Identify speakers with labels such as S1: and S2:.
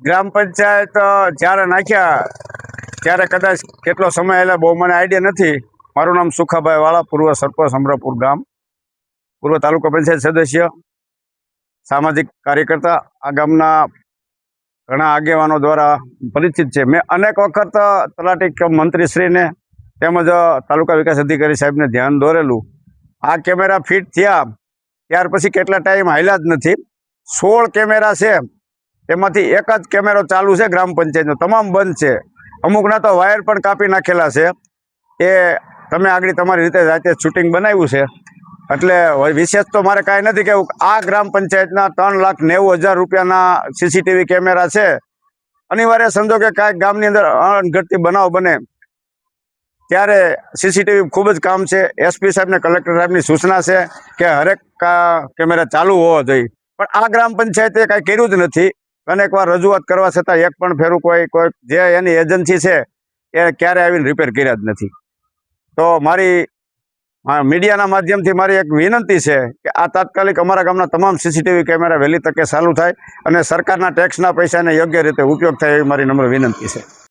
S1: ગ્રામ પંચાયત જ્યારે નાખ્યા ત્યારે કદાચ કેટલો સમય એટલે બહુ મને આઈડિયા નથી. મારું નામ સુખાભાઈ વાળા, પૂર્વ સરપંચ અમરાપુર ગામ, પૂર્વ તાલુકા પંચાયત સદસ્ય, સામાજિક કાર્યકર્તા. આ ગામના ઘણા આગેવાનો દ્વારા પરિચિત છે. મેં અનેક વખત તલાટી મંત્રીશ્રીને તેમજ તાલુકા વિકાસ અધિકારી સાહેબને ધ્યાન દોરેલું. આ કેમેરા ફિટ થયા ત્યાર પછી કેટલા ટાઈમ હાલ્યા જ નથી. 16 કેમેરા છે, તેમાંથી એક જ કેમેરો ચાલુ છે. ગ્રામ પંચાયતનો તમામ બંધ છે. અમુકના તો વાયર પણ કાપી નાખેલા છે. એ તમે આગળ તમારી રીતે જાતે શૂટિંગ બનાવ્યું છે. એટલે વિશેષ તો મારે કાંઈ નથી કહેવું. આ ગ્રામ પંચાયતના 3,90,000 રૂપિયાના સીસીટીવી કેમેરા છે. અનિવાર્ય સંજોગે કાંઈક ગામની અંદર અણઘડતી બનાવ બને ત્યારે સીસીટીવી ખૂબ જ કામ છે. એસપી સાહેબને કલેક્ટર સાહેબની સૂચના છે કે હરેક કેમેરા ચાલુ હોવા જોઈએ. પણ આ ગ્રામ પંચાયતે કાંઈ કર્યું જ નથી. અનેકવાર રજૂઆત કરવા છતાં એક પણ ફેરું કોઈ જે એની એજન્સી છે એ ક્યારે આવીને રિપેર કર્યા જ નથી. તો મારી મીડિયાના માધ્યમથી મારી એક વિનંતી છે કે આ તાત્કાલિક અમારા ગામના તમામ સીસીટીવી કેમેરા વહેલી તકે ચાલુ થાય અને સરકારના ટેક્સના પૈસાને યોગ્ય રીતે ઉપયોગ થાય એવી મારી નમ્ર વિનંતી છે.